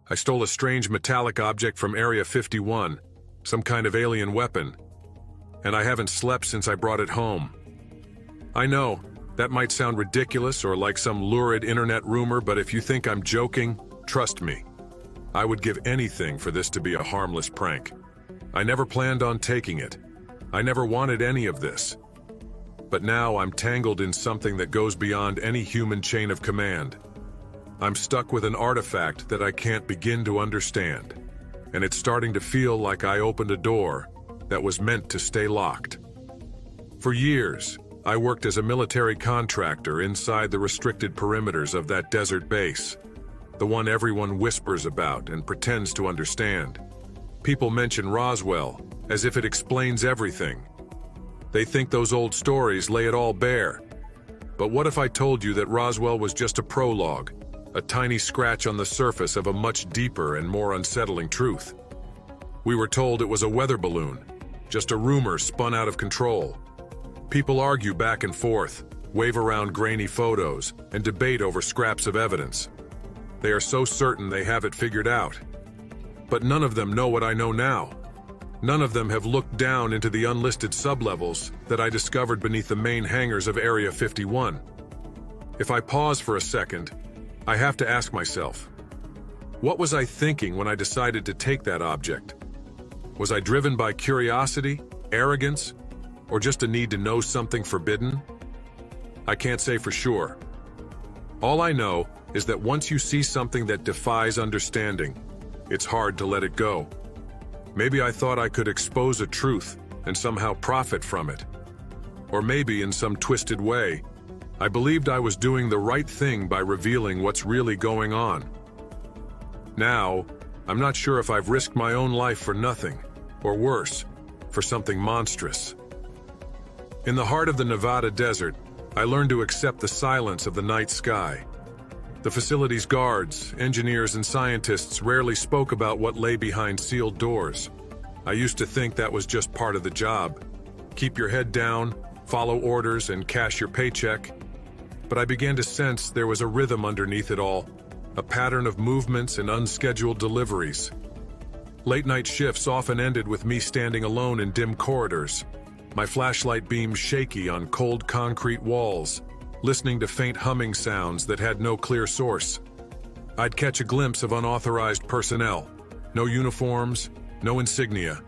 I stole a strange metallic object from Area 51, some kind of alien weapon, and I haven't slept since I brought it home. I know, that might sound ridiculous or like some lurid internet rumor, but if you think I'm joking, trust me. I would give anything for this to be a harmless prank. I never planned on taking it. I never wanted any of this. But now I'm tangled in something that goes beyond any human chain of command. I'm stuck with an artifact that I can't begin to understand, and it's starting to feel like I opened a door that was meant to stay locked. For years, I worked as a military contractor inside the restricted perimeters of that desert base, the one everyone whispers about and pretends to understand. People mention Roswell as if it explains everything. They think those old stories lay it all bare. But what if I told you that Roswell was just a prologue, a tiny scratch on the surface of a much deeper and more unsettling truth? We were told it was a weather balloon, just a rumor spun out of control. People argue back and forth, wave around grainy photos, and debate over scraps of evidence. They are so certain they have it figured out. But none of them know what I know now. None of them have looked down into the unlisted sublevels that I discovered beneath the main hangars of Area 51. If I pause for a second, I have to ask myself, what was I thinking when I decided to take that object? Was I driven by curiosity, arrogance, or just a need to know something forbidden? I can't say for sure. All I know is that once you see something that defies understanding, it's hard to let it go. Maybe I thought I could expose a truth and somehow profit from it. Or maybe in some twisted way, I believed I was doing the right thing by revealing what's really going on. Now, I'm not sure if I've risked my own life for nothing, or worse, for something monstrous. In the heart of the Nevada desert, I learned to accept the silence of the night sky. The facility's guards, engineers, and scientists rarely spoke about what lay behind sealed doors. I used to think that was just part of the job. Keep your head down, follow orders, and cash your paycheck. But I began to sense there was a rhythm underneath it all, a pattern of movements and unscheduled deliveries. Late-night shifts often ended with me standing alone in dim corridors, my flashlight beams shaky on cold concrete walls, listening to faint humming sounds that had no clear source. I'd catch a glimpse of unauthorized personnel, no uniforms, no insignia,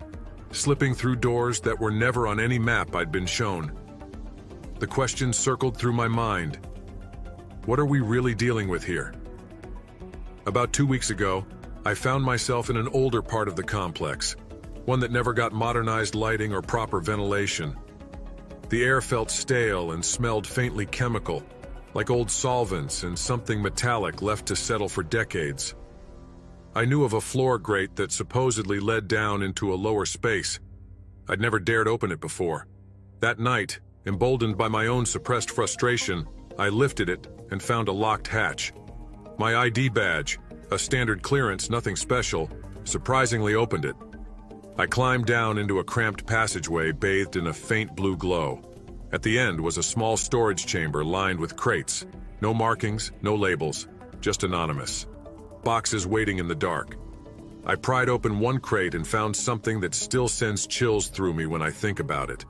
slipping through doors that were never on any map I'd been shown. The questions circled through my mind. What are we really dealing with here? About 2 weeks ago, I found myself in an older part of the complex, one that never got modernized lighting or proper ventilation. The air felt stale and smelled faintly chemical, like old solvents and something metallic left to settle for decades. I knew of a floor grate that supposedly led down into a lower space. I'd never dared open it before. That night, emboldened by my own suppressed frustration, I lifted it and found a locked hatch. My ID badge, a standard clearance, nothing special, surprisingly opened it. I climbed down into a cramped passageway bathed in a faint blue glow. At the end was a small storage chamber lined with crates. No markings, no labels, just anonymous. Boxes waiting in the dark. I pried open one crate and found something that still sends chills through me when I think about it.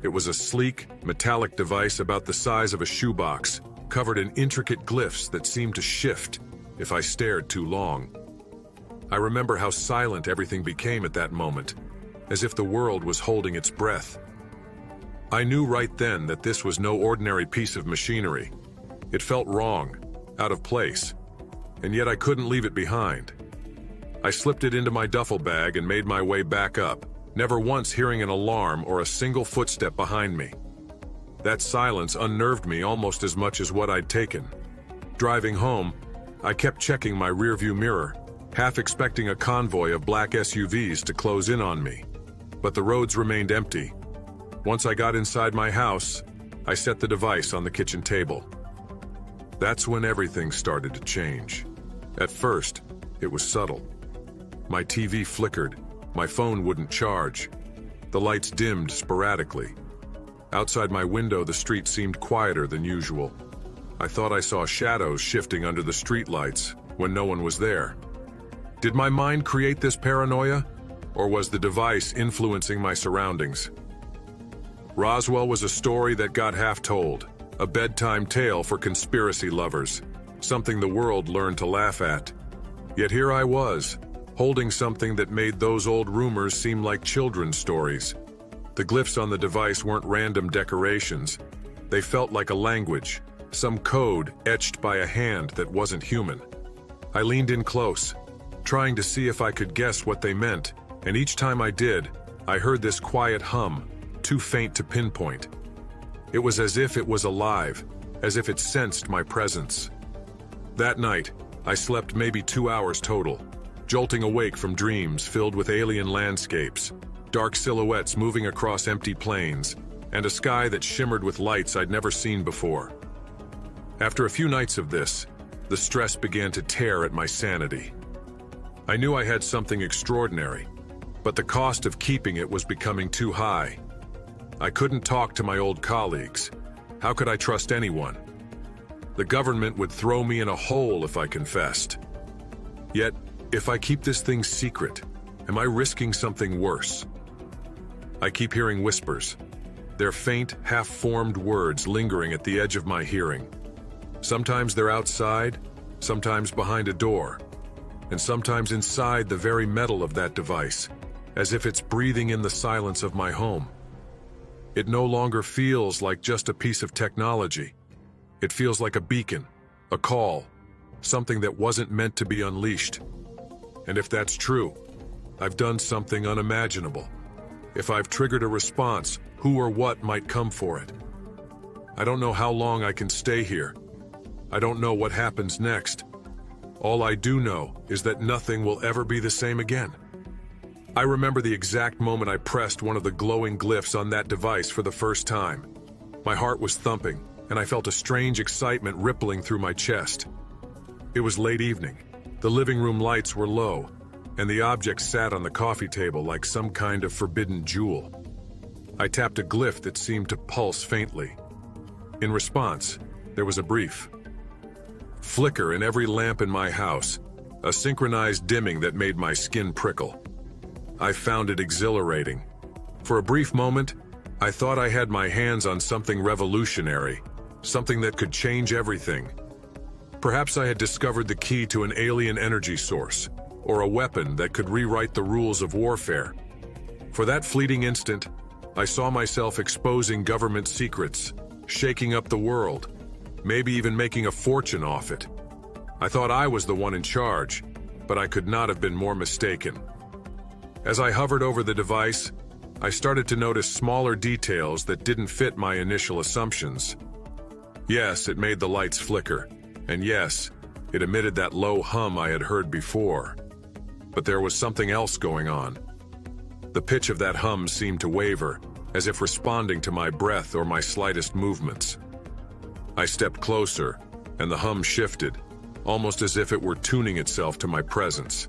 It was a sleek, metallic device about the size of a shoebox, covered in intricate glyphs that seemed to shift if I stared too long. I remember how silent everything became at that moment, as if the world was holding its breath. I knew right then that this was no ordinary piece of machinery. It felt wrong, out of place, and yet I couldn't leave it behind. I slipped it into my duffel bag and made my way back up, never once hearing an alarm or a single footstep behind me. That silence unnerved me almost as much as what I'd taken. Driving home, I kept checking my rearview mirror, half expecting a convoy of black SUVs to close in on me. But the roads remained empty. Once I got inside my house, I set the device on the kitchen table. That's when everything started to change. At first, it was subtle. My TV flickered, my phone wouldn't charge. The lights dimmed sporadically. Outside my window, the street seemed quieter than usual. I thought I saw shadows shifting under the streetlights when no one was there. Did my mind create this paranoia, or was the device influencing my surroundings? Roswell was a story that got half told, a bedtime tale for conspiracy lovers, something the world learned to laugh at. Yet here I was, holding something that made those old rumors seem like children's stories. The glyphs on the device weren't random decorations. They felt like a language, some code etched by a hand that wasn't human. I leaned in close, trying to see if I could guess what they meant, and each time I did, I heard this quiet hum, too faint to pinpoint. It was as if it was alive, as if it sensed my presence. That night, I slept maybe 2 hours total, jolting awake from dreams filled with alien landscapes, dark silhouettes moving across empty plains, and a sky that shimmered with lights I'd never seen before. After a few nights of this, the stress began to tear at my sanity. I knew I had something extraordinary, but the cost of keeping it was becoming too high. I couldn't talk to my old colleagues. How could I trust anyone? The government would throw me in a hole if I confessed. Yet, if I keep this thing secret, am I risking something worse? I keep hearing whispers, their faint, half-formed words lingering at the edge of my hearing. Sometimes they're outside, sometimes behind a door, and sometimes inside the very metal of that device, as if it's breathing in the silence of my home. It no longer feels like just a piece of technology. It feels like a beacon, a call, something that wasn't meant to be unleashed. And if that's true, I've done something unimaginable. If I've triggered a response, who or what might come for it? I don't know how long I can stay here. I don't know what happens next. All I do know is that nothing will ever be the same again. I remember the exact moment I pressed one of the glowing glyphs on that device for the first time. My heart was thumping, and I felt a strange excitement rippling through my chest. It was late evening. The living room lights were low, and the object sat on the coffee table like some kind of forbidden jewel. I tapped a glyph that seemed to pulse faintly. In response, there was a brief flicker in every lamp in my house, a synchronized dimming that made my skin prickle. I found it exhilarating. For a brief moment, I thought I had my hands on something revolutionary, something that could change everything. Perhaps I had discovered the key to an alien energy source, or a weapon that could rewrite the rules of warfare. For that fleeting instant, I saw myself exposing government secrets, shaking up the world, maybe even making a fortune off it. I thought I was the one in charge, but I could not have been more mistaken. As I hovered over the device, I started to notice smaller details that didn't fit my initial assumptions. Yes, it made the lights flicker, and yes, it emitted that low hum I had heard before. But there was something else going on. The pitch of that hum seemed to waver, as if responding to my breath or my slightest movements. I stepped closer, and the hum shifted, almost as if it were tuning itself to my presence.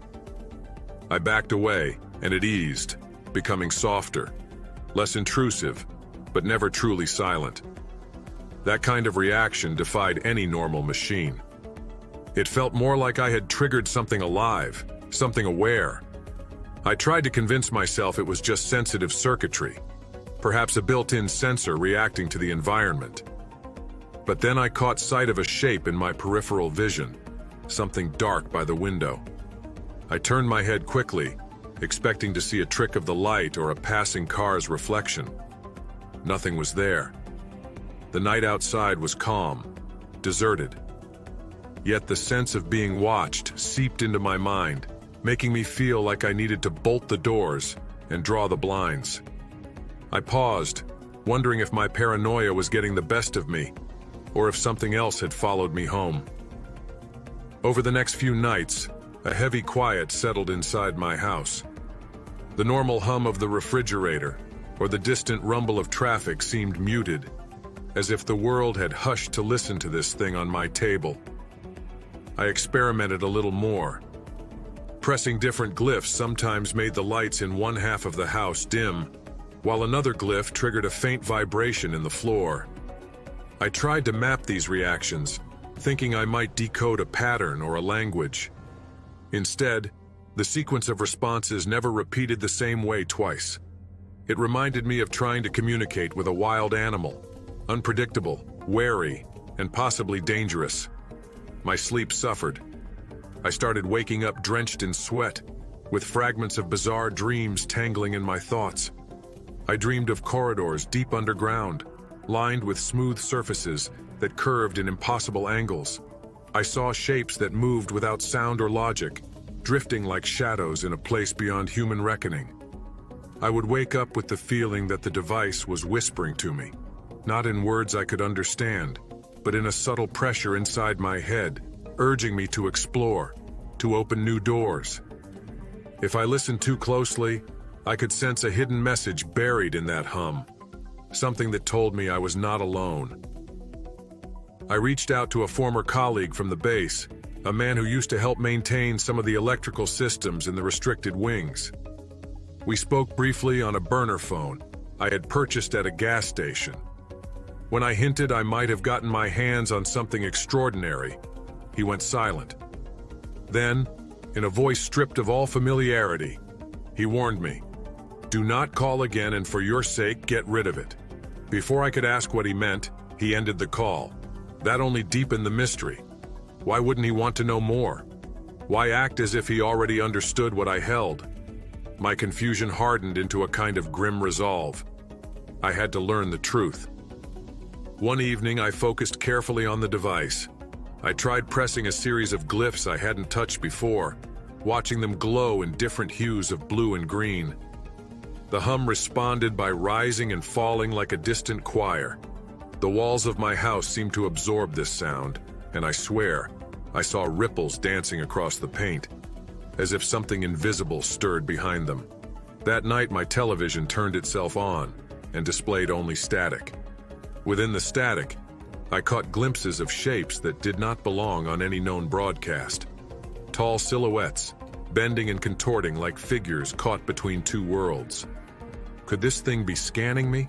I backed away, and it eased, becoming softer, less intrusive, but never truly silent. That kind of reaction defied any normal machine. It felt more like I had triggered something alive, something aware. I tried to convince myself it was just sensitive circuitry, perhaps a built-in sensor reacting to the environment. But then I caught sight of a shape in my peripheral vision, something dark by the window. I turned my head quickly, expecting to see a trick of the light or a passing car's reflection. Nothing was there. The night outside was calm, deserted. Yet the sense of being watched seeped into my mind, making me feel like I needed to bolt the doors and draw the blinds. I paused, wondering if my paranoia was getting the best of me, or if something else had followed me home. Over the next few nights, a heavy quiet settled inside my house. The normal hum of the refrigerator or the distant rumble of traffic seemed muted, as if the world had hushed to listen to this thing on my table. I experimented a little more. Pressing different glyphs sometimes made the lights in one half of the house dim, while another glyph triggered a faint vibration in the floor. I tried to map these reactions, thinking I might decode a pattern or a language. Instead, The sequence of responses never repeated the same way twice. It reminded me of trying to communicate with a wild animal, unpredictable, wary, and possibly dangerous. My sleep suffered. I started waking up drenched in sweat, with fragments of bizarre dreams tangling in my thoughts. I dreamed of corridors deep underground, lined with smooth surfaces that curved in impossible angles. I saw shapes that moved without sound or logic, drifting like shadows in a place beyond human reckoning. I would wake up with the feeling that the device was whispering to me, not in words I could understand, but in a subtle pressure inside my head, urging me to explore, to open new doors. If I listened too closely, I could sense a hidden message buried in that hum, something that told me I was not alone. I reached out to a former colleague from the base, a man who used to help maintain some of the electrical systems in the restricted wings. We spoke briefly on a burner phone I had purchased at a gas station. When I hinted I might have gotten my hands on something extraordinary, he went silent. Then, in a voice stripped of all familiarity, he warned me, "Do not call again, and for your sake, get rid of it." Before I could ask what he meant, he ended the call. That only deepened the mystery. Why wouldn't he want to know more? Why act as if he already understood what I held? My confusion hardened into a kind of grim resolve. I had to learn the truth. One evening, I focused carefully on the device. I tried pressing a series of glyphs I hadn't touched before, watching them glow in different hues of blue and green. The hum responded by rising and falling like a distant choir. The walls of my house seemed to absorb this sound, and I swear, I saw ripples dancing across the paint, as if something invisible stirred behind them. That night, my television turned itself on and displayed only static. Within the static, I caught glimpses of shapes that did not belong on any known broadcast. Tall silhouettes, bending and contorting like figures caught between two worlds. Could this thing be scanning me,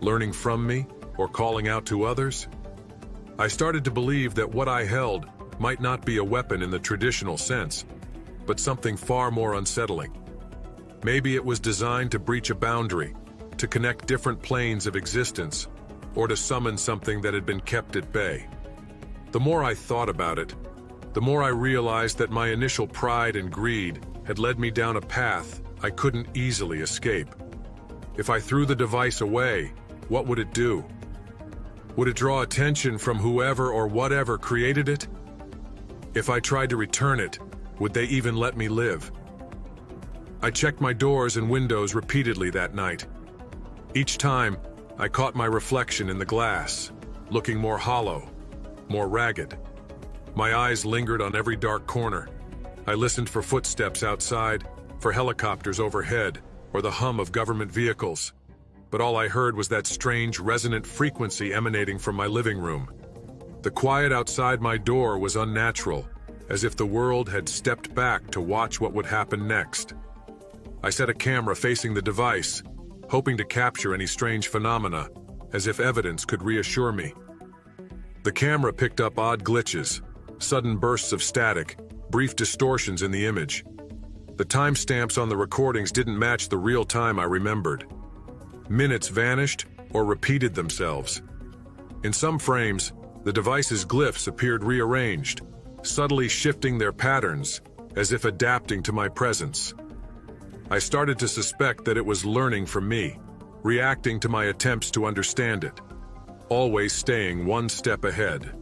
learning from me, or calling out to others? I started to believe that what I held might not be a weapon in the traditional sense, but something far more unsettling. Maybe it was designed to breach a boundary, to connect different planes of existence, or to summon something that had been kept at bay. The more I thought about it, the more I realized that my initial pride and greed had led me down a path I couldn't easily escape. If I threw the device away, what would it do? Would it draw attention from whoever or whatever created it? If I tried to return it, would they even let me live? I checked my doors and windows repeatedly that night. Each time, I caught my reflection in the glass, looking more hollow, more ragged. My eyes lingered on every dark corner. I listened for footsteps outside, for helicopters overhead, or the hum of government vehicles. But all I heard was that strange, resonant frequency emanating from my living room. The quiet outside my door was unnatural, as if the world had stepped back to watch what would happen next. I set a camera facing the device, hoping to capture any strange phenomena, as if evidence could reassure me. The camera picked up odd glitches, sudden bursts of static, brief distortions in the image. The timestamps on the recordings didn't match the real time I remembered. Minutes vanished or repeated themselves. In some frames, the device's glyphs appeared rearranged, subtly shifting their patterns, as if adapting to my presence. I started to suspect that it was learning from me, reacting to my attempts to understand it, always staying one step ahead.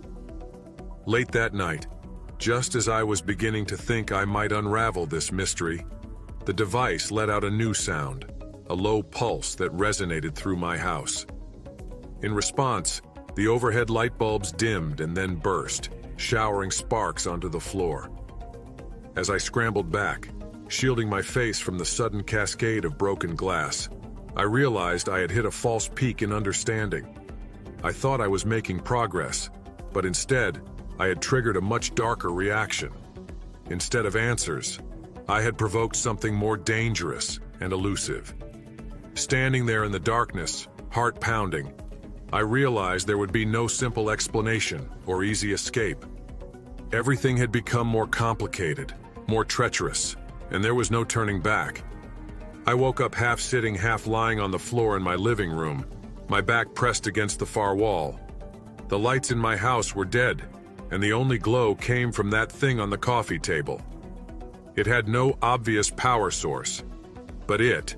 Late that night, just as I was beginning to think I might unravel this mystery, the device let out a new sound, a low pulse that resonated through my house. In response, the overhead light bulbs dimmed and then burst, showering sparks onto the floor. As I scrambled back, shielding my face from the sudden cascade of broken glass, I realized I had hit a false peak in understanding. I thought I was making progress, but instead, I had triggered a much darker reaction. Instead of answers, I had provoked something more dangerous and elusive. Standing there in the darkness, heart pounding, I realized there would be no simple explanation or easy escape. Everything had become more complicated, more treacherous, and there was no turning back. I woke up half sitting, half lying on the floor in my living room, my back pressed against the far wall. The lights in my house were dead, and the only glow came from that thing on the coffee table. It had no obvious power source, but it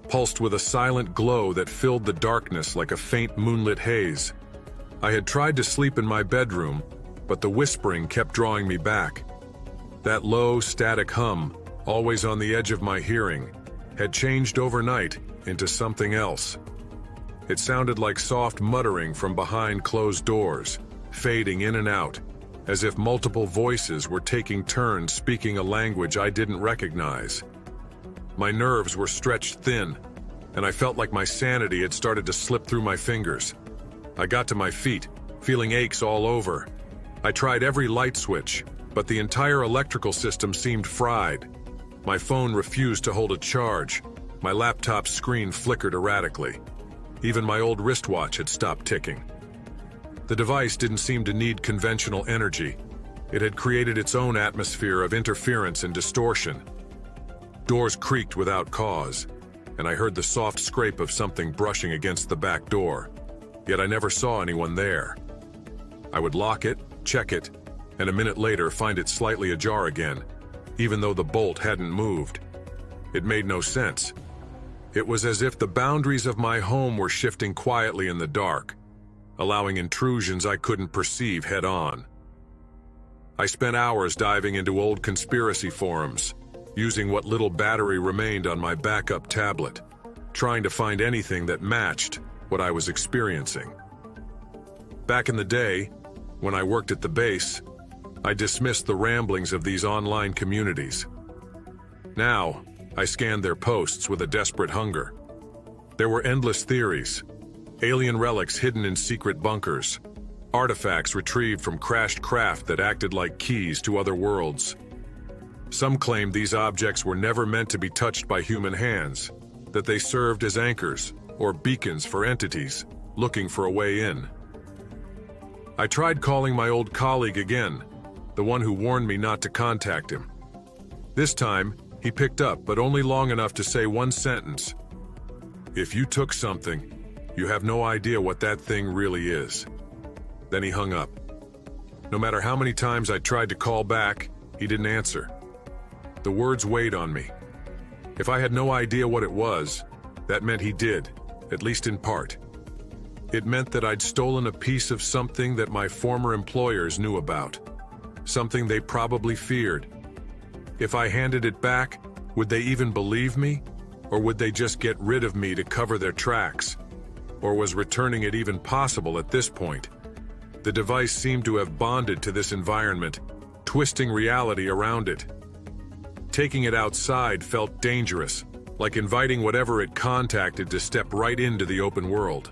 pulsed with a silent glow that filled the darkness like a faint moonlit haze. I had tried to sleep in my bedroom, but the whispering kept drawing me back. That low, static hum, always on the edge of my hearing, had changed overnight into something else. It sounded like soft muttering from behind closed doors, fading in and out, as if multiple voices were taking turns speaking a language I didn't recognize. My nerves were stretched thin, and I felt like my sanity had started to slip through my fingers. I got to my feet, feeling aches all over. I tried every light switch, but the entire electrical system seemed fried. My phone refused to hold a charge. My laptop's screen flickered erratically. Even my old wristwatch had stopped ticking. The device didn't seem to need conventional energy. It had created its own atmosphere of interference and distortion. Doors creaked without cause, and I heard the soft scrape of something brushing against the back door. Yet I never saw anyone there. I would lock it, check it, and a minute later find it slightly ajar again, even though the bolt hadn't moved. It made no sense. It was as if the boundaries of my home were shifting quietly in the dark, allowing intrusions I couldn't perceive head-on. I spent hours diving into old conspiracy forums, using what little battery remained on my backup tablet, trying to find anything that matched what I was experiencing. Back in the day, when I worked at the base, I dismissed the ramblings of these online communities. Now, I scanned their posts with a desperate hunger. There were endless theories, alien relics hidden in secret bunkers, artifacts retrieved from crashed craft that acted like keys to other worlds. Some claimed these objects were never meant to be touched by human hands, that they served as anchors or beacons for entities looking for a way in. I tried calling my old colleague again, the one who warned me not to contact him. This time, he picked up, but only long enough to say one sentence. "If you took something, you have no idea what that thing really is." Then he hung up. No matter how many times I tried to call back, he didn't answer. The words weighed on me. If I had no idea what it was, that meant he did, at least in part. It meant that I'd stolen a piece of something that my former employers knew about, something they probably feared. If I handed it back, would they even believe me? Or would they just get rid of me to cover their tracks? Or was returning it even possible at this point? The device seemed to have bonded to this environment, twisting reality around it. Taking it outside felt dangerous, like inviting whatever it contacted to step right into the open world.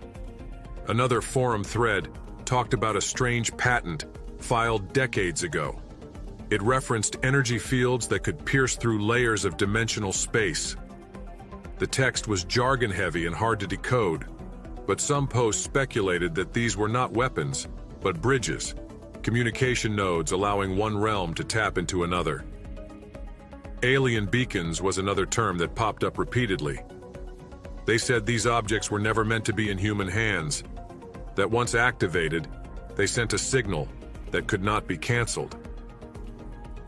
Another forum thread talked about a strange patent filed decades ago. It referenced energy fields that could pierce through layers of dimensional space. The text was jargon-heavy and hard to decode, but some posts speculated that these were not weapons, but bridges, communication nodes allowing one realm to tap into another. Alien beacons was another term that popped up repeatedly. They said these objects were never meant to be in human hands, that once activated, they sent a signal that could not be canceled.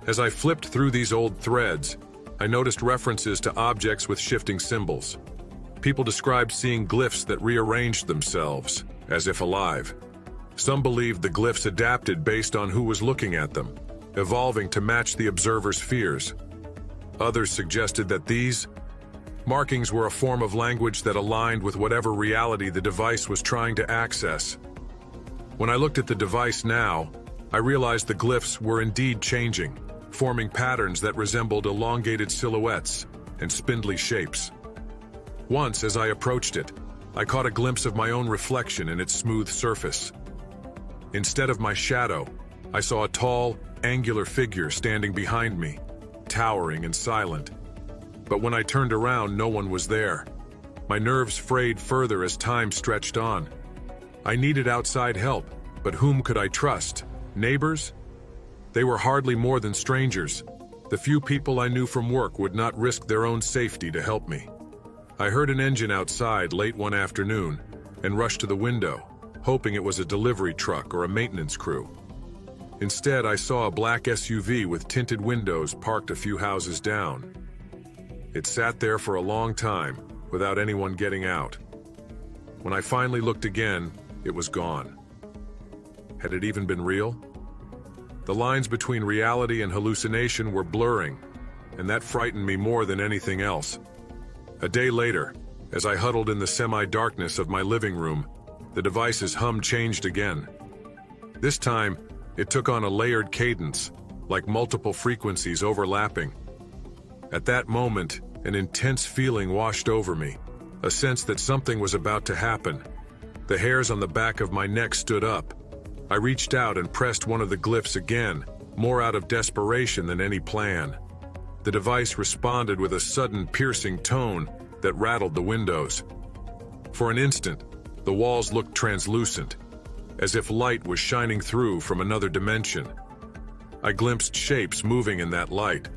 As I flipped through these old threads, I noticed references to objects with shifting symbols. People described seeing glyphs that rearranged themselves, as if alive. Some believed the glyphs adapted based on who was looking at them, evolving to match the observer's fears. Others suggested that these markings were a form of language that aligned with whatever reality the device was trying to access. When I looked at the device now, I realized the glyphs were indeed changing, forming patterns that resembled elongated silhouettes and spindly shapes. Once, as I approached it, I caught a glimpse of my own reflection in its smooth surface. Instead of my shadow, I saw a tall, angular figure standing behind me, towering and silent. But when I turned around, no one was there. My nerves frayed further as time stretched on. I needed outside help, but whom could I trust? Neighbors? They were hardly more than strangers. The few people I knew from work would not risk their own safety to help me. I heard an engine outside late one afternoon and rushed to the window, hoping it was a delivery truck or a maintenance crew. Instead, I saw a black SUV with tinted windows parked a few houses down. It sat there for a long time, without anyone getting out. When I finally looked again, it was gone. Had it even been real? The lines between reality and hallucination were blurring, and that frightened me more than anything else. A day later, as I huddled in the semi-darkness of my living room, the device's hum changed again. This time, it took on a layered cadence, like multiple frequencies overlapping. At that moment, an intense feeling washed over me, a sense that something was about to happen. The hairs on the back of my neck stood up. I reached out and pressed one of the glyphs again, more out of desperation than any plan. The device responded with a sudden piercing tone that rattled the windows. For an instant, the walls looked translucent, as if light was shining through from another dimension. I glimpsed shapes moving in that light,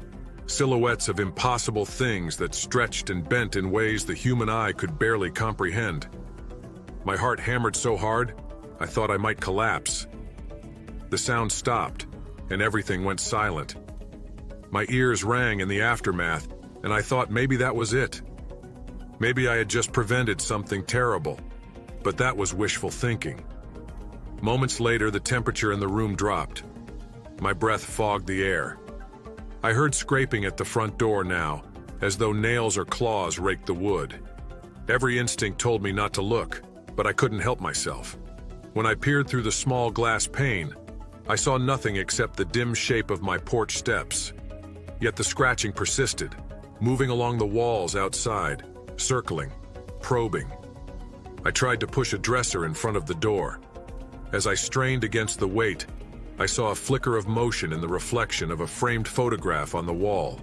silhouettes of impossible things that stretched and bent in ways the human eye could barely comprehend. My heart hammered so hard, I thought I might collapse. The sound stopped, and everything went silent. My ears rang in the aftermath, and I thought maybe that was it. Maybe I had just prevented something terrible, but that was wishful thinking. Moments later, the temperature in the room dropped. My breath fogged the air. I heard scraping at the front door now, as though nails or claws raked the wood. Every instinct told me not to look, but I couldn't help myself. When I peered through the small glass pane, I saw nothing except the dim shape of my porch steps. Yet the scratching persisted, moving along the walls outside, circling, probing. I tried to push a dresser in front of the door. As I strained against the weight, I saw a flicker of motion in the reflection of a framed photograph on the wall.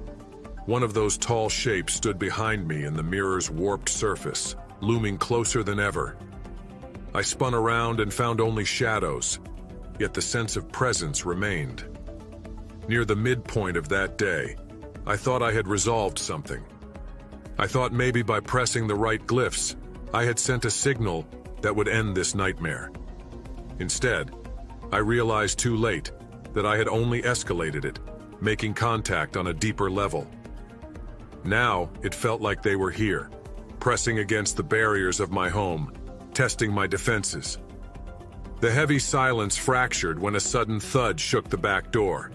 One of those tall shapes stood behind me in the mirror's warped surface, looming closer than ever. I spun around and found only shadows, yet the sense of presence remained. Near the midpoint of that day, I thought I had resolved something. I thought maybe by pressing the right glyphs, I had sent a signal that would end this nightmare. Instead, I realized too late that I had only escalated it, making contact on a deeper level. Now, it felt like they were here, pressing against the barriers of my home, testing my defenses. The heavy silence fractured when a sudden thud shook the back door.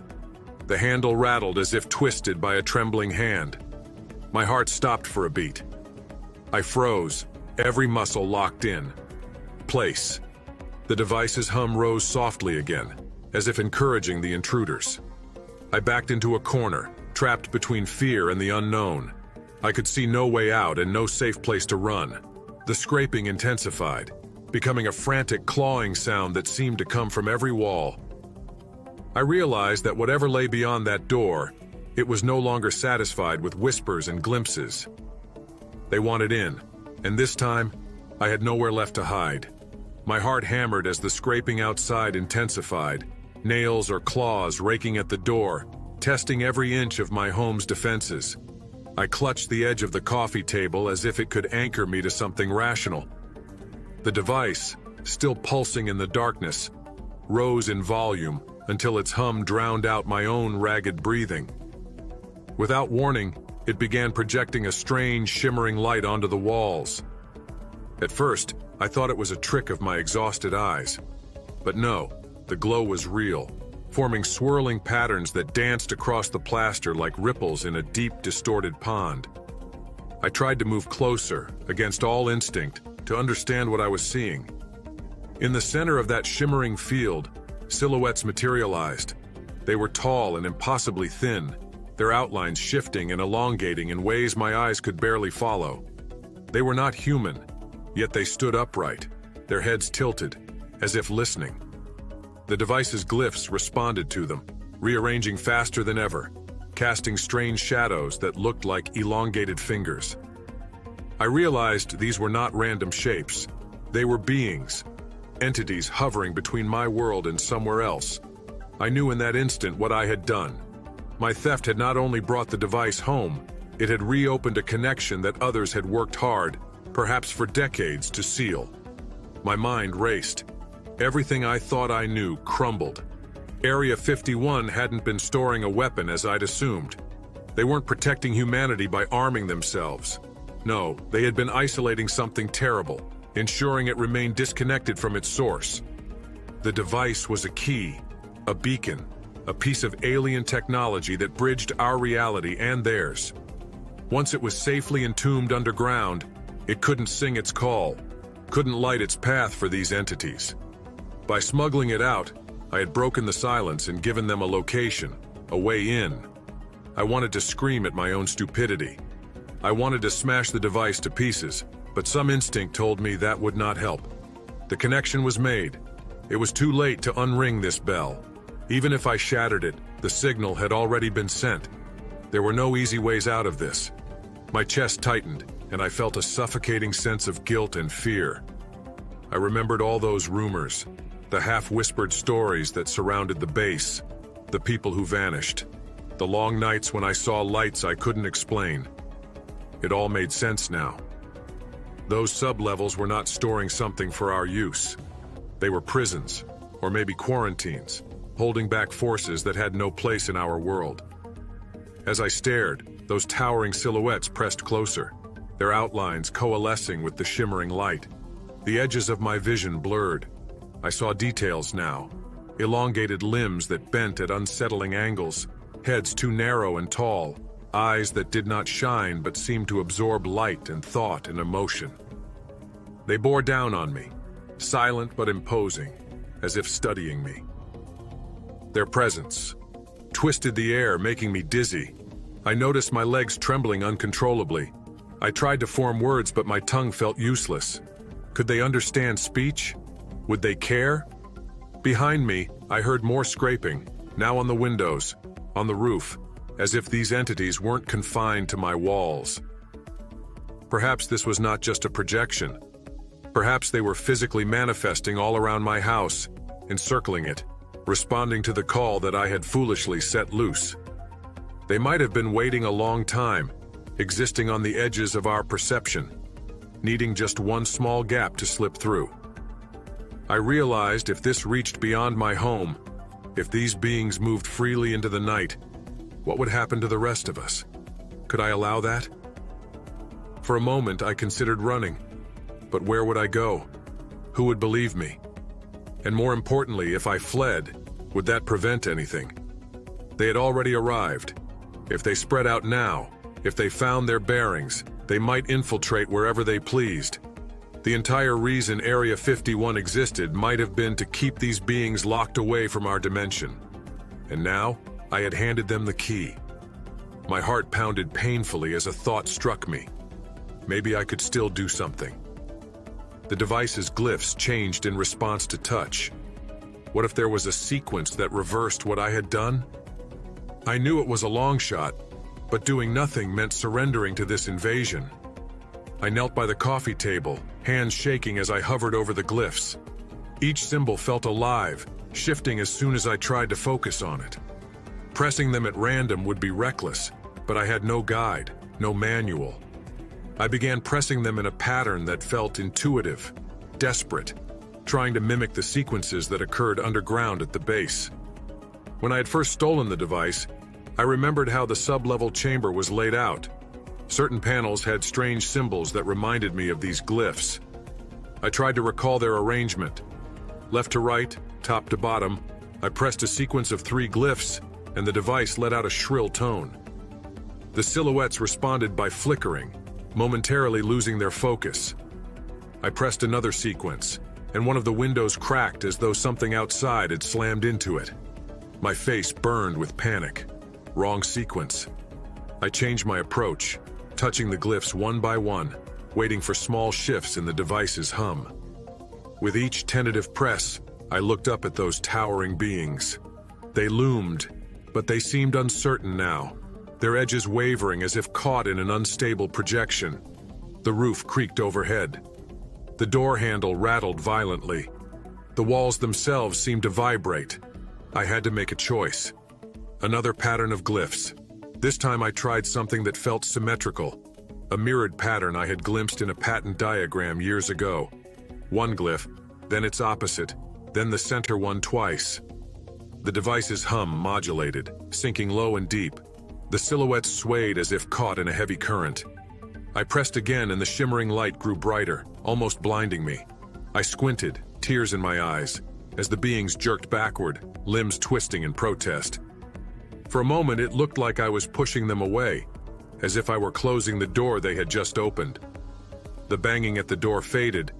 The handle rattled as if twisted by a trembling hand. My heart stopped for a beat. I froze, every muscle locked in. Place. The device's hum rose softly again, as if encouraging the intruders. I backed into a corner, trapped between fear and the unknown. I could see no way out and no safe place to run. The scraping intensified, becoming a frantic clawing sound that seemed to come from every wall. I realized that whatever lay beyond that door, it was no longer satisfied with whispers and glimpses. They wanted in, and this time, I had nowhere left to hide. My heart hammered as the scraping outside intensified, nails or claws raking at the door, testing every inch of my home's defenses. I clutched the edge of the coffee table as if it could anchor me to something rational. The device, still pulsing in the darkness, rose in volume until its hum drowned out my own ragged breathing. Without warning, it began projecting a strange, shimmering light onto the walls. At first, I thought it was a trick of my exhausted eyes. But no, the glow was real, forming swirling patterns that danced across the plaster like ripples in a deep, distorted pond. I tried to move closer, against all instinct, to understand what I was seeing. In the center of that shimmering field, silhouettes materialized. They were tall and impossibly thin, their outlines shifting and elongating in ways my eyes could barely follow. They were not human, yet they stood upright, their heads tilted, as if listening. The device's glyphs responded to them, rearranging faster than ever, casting strange shadows that looked like elongated fingers. I realized these were not random shapes. They were beings, entities hovering between my world and somewhere else. I knew in that instant what I had done. My theft had not only brought the device home, it had reopened a connection that others had worked hard, perhaps for decades, to seal. My mind raced. Everything I thought I knew crumbled. Area 51 hadn't been storing a weapon as I'd assumed. They weren't protecting humanity by arming themselves. No, they had been isolating something terrible, ensuring it remained disconnected from its source. The device was a key, a beacon, a piece of alien technology that bridged our reality and theirs. Once it was safely entombed underground, it couldn't sing its call, couldn't light its path for these entities. By smuggling it out, I had broken the silence and given them a location, a way in. I wanted to scream at my own stupidity. I wanted to smash the device to pieces, but some instinct told me that would not help. The connection was made. It was too late to unring this bell. Even if I shattered it, the signal had already been sent. There were no easy ways out of this. My chest tightened, and I felt a suffocating sense of guilt and fear. I remembered all those rumors, the half-whispered stories that surrounded the base, the people who vanished, the long nights when I saw lights I couldn't explain. It all made sense now. Those sub-levels were not storing something for our use. They were prisons, or maybe quarantines, holding back forces that had no place in our world. As I stared, those towering silhouettes pressed closer, their outlines coalescing with the shimmering light. The edges of my vision blurred. I saw details now, elongated limbs that bent at unsettling angles, heads too narrow and tall, eyes that did not shine but seemed to absorb light and thought and emotion. They bore down on me, silent but imposing, as if studying me. Their presence twisted the air, making me dizzy. I noticed my legs trembling uncontrollably. I tried to form words, but my tongue felt useless. Could they understand speech? Would they care? Behind me, I heard more scraping, now on the windows, on the roof, as if these entities weren't confined to my walls. Perhaps this was not just a projection. Perhaps they were physically manifesting all around my house, encircling it, responding to the call that I had foolishly set loose. They might have been waiting a long time, existing on the edges of our perception, needing just one small gap to slip through. I realized if this reached beyond my home, if these beings moved freely into the night, what would happen to the rest of us? Could I allow that? For a moment, I considered running. But where would I go? Who would believe me? And more importantly, if I fled, would that prevent anything? They had already arrived. If they spread out now, if they found their bearings, they might infiltrate wherever they pleased. The entire reason Area 51 existed might have been to keep these beings locked away from our dimension. And now, I had handed them the key. My heart pounded painfully as a thought struck me. Maybe I could still do something. The device's glyphs changed in response to touch. What if there was a sequence that reversed what I had done? I knew it was a long shot, but doing nothing meant surrendering to this invasion. I knelt by the coffee table, hands shaking as I hovered over the glyphs. Each symbol felt alive, shifting as soon as I tried to focus on it. Pressing them at random would be reckless, but I had no guide, no manual. I began pressing them in a pattern that felt intuitive, desperate, trying to mimic the sequences that occurred underground at the base. When I had first stolen the device, I remembered how the sub-level chamber was laid out. Certain panels had strange symbols that reminded me of these glyphs. I tried to recall their arrangement. Left to right, top to bottom, I pressed a sequence of 3 glyphs, and the device let out a shrill tone. The silhouettes responded by flickering, momentarily losing their focus. I pressed another sequence, and one of the windows cracked as though something outside had slammed into it. My face burned with panic. Wrong sequence. I changed my approach, touching the glyphs one by one, waiting for small shifts in the device's hum. With each tentative press, I looked up at those towering beings. They loomed, but they seemed uncertain now, their edges wavering as if caught in an unstable projection. The roof creaked overhead. The door handle rattled violently. The walls themselves seemed to vibrate. I had to make a choice. Another pattern of glyphs. This time I tried something that felt symmetrical. A mirrored pattern I had glimpsed in a patent diagram years ago. One glyph, then its opposite, then the center one twice. The device's hum modulated, sinking low and deep. The silhouettes swayed as if caught in a heavy current. I pressed again and the shimmering light grew brighter, almost blinding me. I squinted, tears in my eyes, as the beings jerked backward, limbs twisting in protest. For a moment it looked like I was pushing them away, as if I were closing the door they had just opened. The banging at the door faded,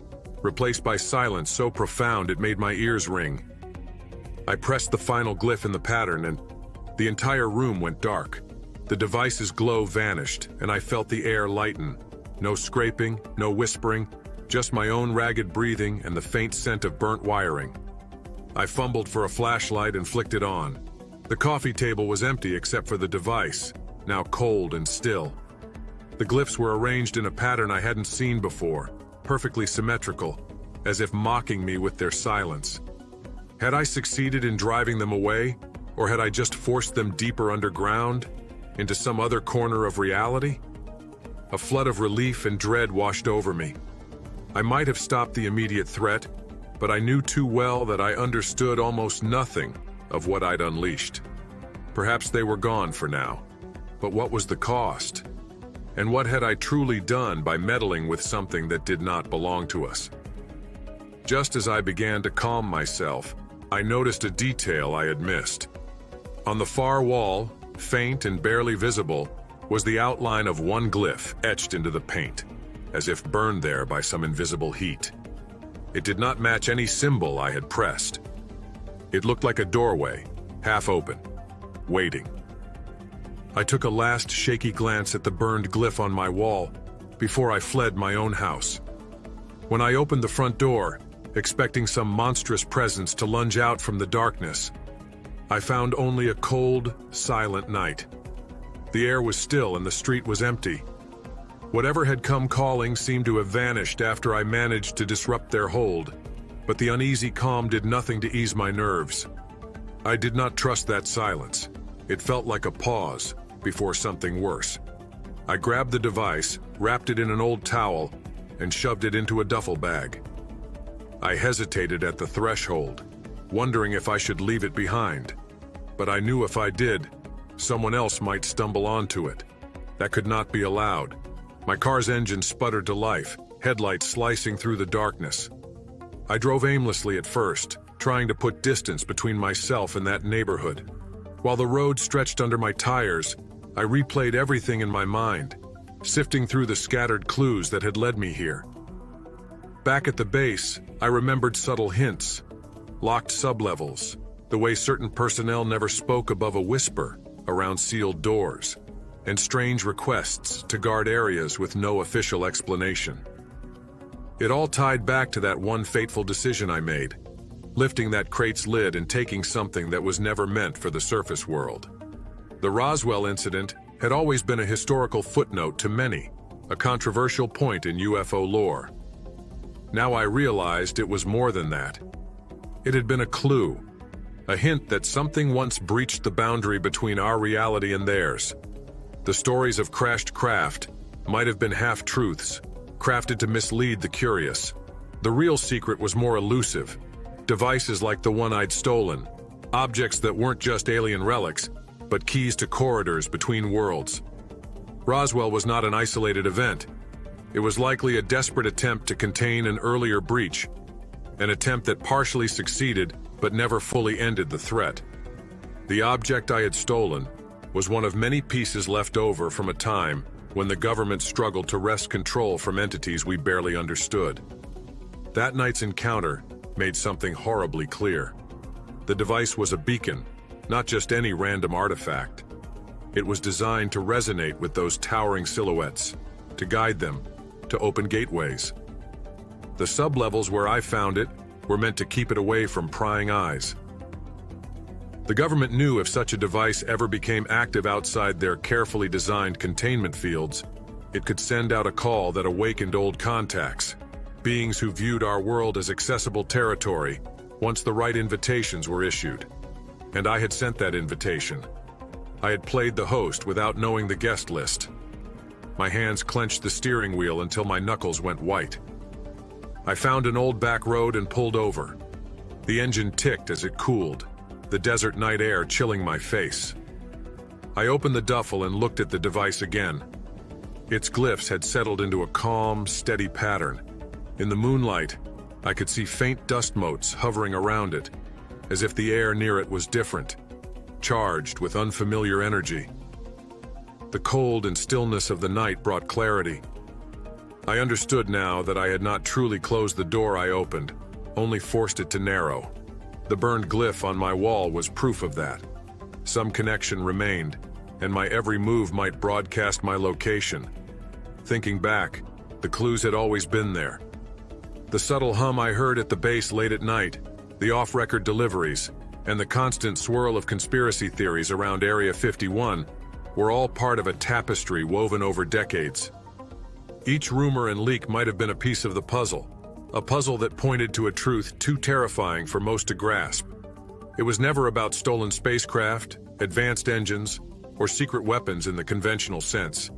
replaced by silence so profound it made my ears ring. I pressed the final glyph in the pattern and the entire room went dark. The device's glow vanished, and I felt the air lighten. No scraping, no whispering, just my own ragged breathing and the faint scent of burnt wiring. I fumbled for a flashlight and flicked it on. The coffee table was empty except for the device, now cold and still. The glyphs were arranged in a pattern I hadn't seen before, perfectly symmetrical, as if mocking me with their silence. Had I succeeded in driving them away, or had I just forced them deeper underground, into some other corner of reality? A flood of relief and dread washed over me. I might have stopped the immediate threat, but I knew too well that I understood almost nothing of what I'd unleashed. Perhaps they were gone for now, but what was the cost? And what had I truly done by meddling with something that did not belong to us? Just as I began to calm myself, I noticed a detail I had missed. On the far wall, faint and barely visible, was the outline of one glyph etched into the paint, as if burned there by some invisible heat. It did not match any symbol I had pressed. It looked like a doorway, half open, waiting. I took a last shaky glance at the burned glyph on my wall before I fled my own house. When I opened the front door, expecting some monstrous presence to lunge out from the darkness, I found only a cold, silent night. The air was still and the street was empty. Whatever had come calling seemed to have vanished after I managed to disrupt their hold, but the uneasy calm did nothing to ease my nerves. I did not trust that silence. It felt like a pause before something worse. I grabbed the device, wrapped it in an old towel, and shoved it into a duffel bag. I hesitated at the threshold, wondering if I should leave it behind. But I knew if I did, someone else might stumble onto it. That could not be allowed. My car's engine sputtered to life, headlights slicing through the darkness. I drove aimlessly at first, trying to put distance between myself and that neighborhood. While the road stretched under my tires, I replayed everything in my mind, sifting through the scattered clues that had led me here. Back at the base, I remembered subtle hints, locked sublevels, the way certain personnel never spoke above a whisper around sealed doors, and strange requests to guard areas with no official explanation. It all tied back to that one fateful decision I made, lifting that crate's lid and taking something that was never meant for the surface world. The Roswell incident had always been a historical footnote to many, a controversial point in UFO lore. Now I realized it was more than that. It had been a clue, a hint that something once breached the boundary between our reality and theirs. The stories of crashed craft might have been half-truths, crafted to mislead the curious. The real secret was more elusive. Devices like the one I'd stolen, objects that weren't just alien relics, but keys to corridors between worlds. Roswell was not an isolated event. It was likely a desperate attempt to contain an earlier breach, an attempt that partially succeeded but never fully ended the threat. The object I had stolen was one of many pieces left over from a time when the government struggled to wrest control from entities we barely understood. That night's encounter made something horribly clear. The device was a beacon, not just any random artifact. It was designed to resonate with those towering silhouettes, to guide them, to open gateways. The sublevels where I found it were meant to keep it away from prying eyes. The government knew if such a device ever became active outside their carefully designed containment fields, it could send out a call that awakened old contacts, beings who viewed our world as accessible territory once the right invitations were issued. And I had sent that invitation, I had played the host without knowing the guest list. My hands clenched the steering wheel until my knuckles went white. I found an old back road and pulled over. The engine ticked as it cooled, the desert night air chilling my face. I opened the duffel and looked at the device again. Its glyphs had settled into a calm, steady pattern. In the moonlight, I could see faint dust motes hovering around it, as if the air near it was different, charged with unfamiliar energy. The cold and stillness of the night brought clarity. I understood now that I had not truly closed the door I opened, only forced it to narrow. The burned glyph on my wall was proof of that. Some connection remained, and my every move might broadcast my location. Thinking back, the clues had always been there. The subtle hum I heard at the base late at night, the off-record deliveries, and the constant swirl of conspiracy theories around Area 51 were all part of a tapestry woven over decades. Each rumor and leak might have been a piece of the puzzle, a puzzle that pointed to a truth too terrifying for most to grasp. It was never about stolen spacecraft, advanced engines, or secret weapons in the conventional sense.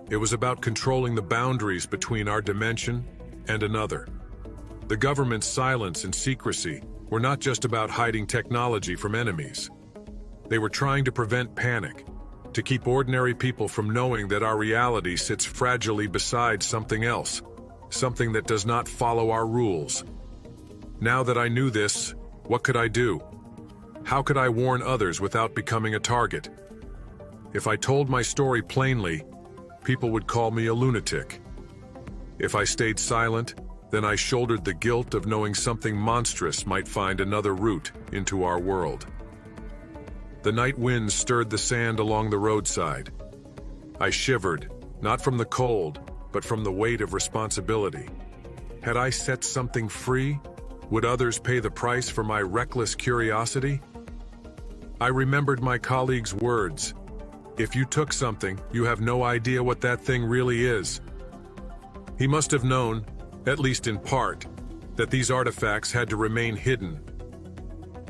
It was about controlling the boundaries between our dimension and another. The government's silence and secrecy were not just about hiding technology from enemies. They were trying to prevent panic, to keep ordinary people from knowing that our reality sits fragilely beside something else, something that does not follow our rules. Now that I knew this, what could I do? How could I warn others without becoming a target? If I told my story plainly, people would call me a lunatic. If I stayed silent, then I shouldered the guilt of knowing something monstrous might find another route into our world. The night winds stirred the sand along the roadside. I shivered, not from the cold, but from the weight of responsibility. Had I set something free? Would others pay the price for my reckless curiosity? I remembered my colleague's words. If you took something, you have no idea what that thing really is. He must have known, at least in part, that these artifacts had to remain hidden.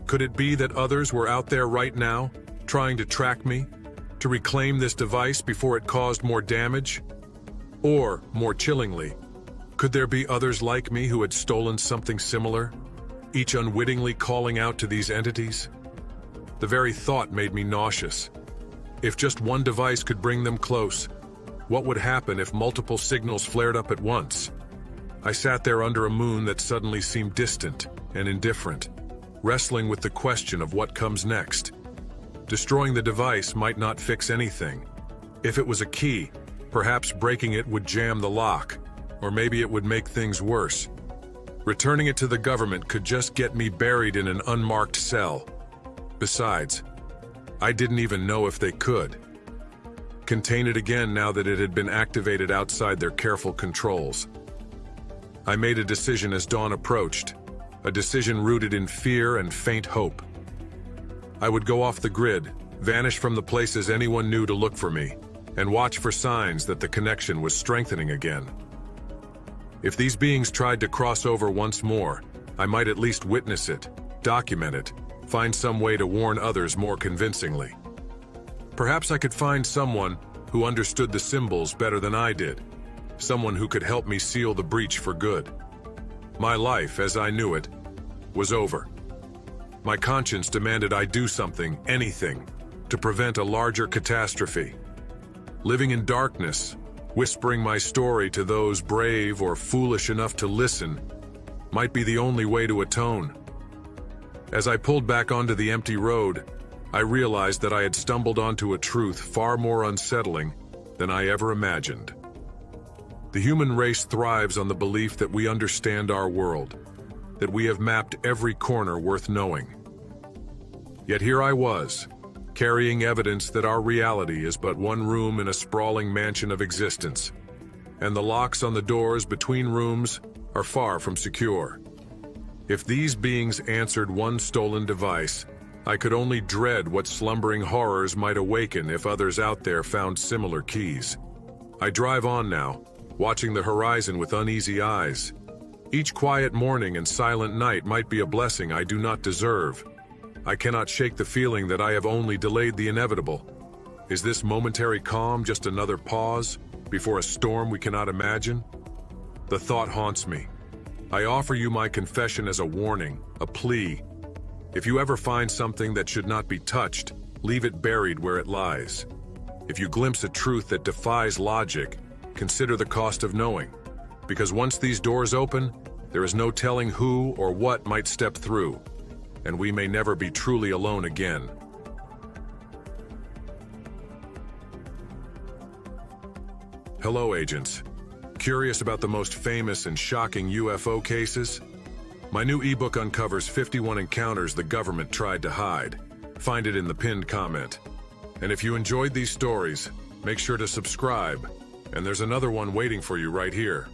Could it be that others were out there right now, trying to track me, to reclaim this device before it caused more damage? Or, more chillingly, could there be others like me who had stolen something similar, each unwittingly calling out to these entities? The very thought made me nauseous. If just one device could bring them close, what would happen if multiple signals flared up at once? I sat there under a moon that suddenly seemed distant and indifferent, wrestling with the question of what comes next. Destroying the device might not fix anything. If it was a key, perhaps breaking it would jam the lock, or maybe it would make things worse. Returning it to the government could just get me buried in an unmarked cell. Besides, I didn't even know if they could contain it again now that it had been activated outside their careful controls. I made a decision as dawn approached, a decision rooted in fear and faint hope. I would go off the grid, vanish from the places anyone knew to look for me, and watch for signs that the connection was strengthening again. If these beings tried to cross over once more, I might at least witness it, document it, find some way to warn others more convincingly. Perhaps I could find someone who understood the symbols better than I did, someone who could help me seal the breach for good. My life, as I knew it, was over. My conscience demanded I do something, anything, to prevent a larger catastrophe. Living in darkness, whispering my story to those brave or foolish enough to listen, might be the only way to atone. As I pulled back onto the empty road, I realized that I had stumbled onto a truth far more unsettling than I ever imagined. The human race thrives on the belief that we understand our world, that we have mapped every corner worth knowing. Yet here I was, carrying evidence that our reality is but one room in a sprawling mansion of existence, and the locks on the doors between rooms are far from secure. If these beings answered one stolen device, I could only dread what slumbering horrors might awaken if others out there found similar keys. I drive on now, watching the horizon with uneasy eyes. Each quiet morning and silent night might be a blessing I do not deserve. I cannot shake the feeling that I have only delayed the inevitable, Is this momentary calm just another pause before a storm we cannot imagine? The thought haunts me. I offer you my confession as a warning, a plea. If you ever find something that should not be touched, leave it buried where it lies. If you glimpse a truth that defies logic, consider the cost of knowing. Because once these doors open, there is no telling who or what might step through, and we may never be truly alone again. Hello, agents. Curious about the most famous and shocking UFO cases? My new ebook uncovers 51 encounters the government tried to hide. Find it in the pinned comment. And if you enjoyed these stories, make sure to subscribe. And there's another one waiting for you right here.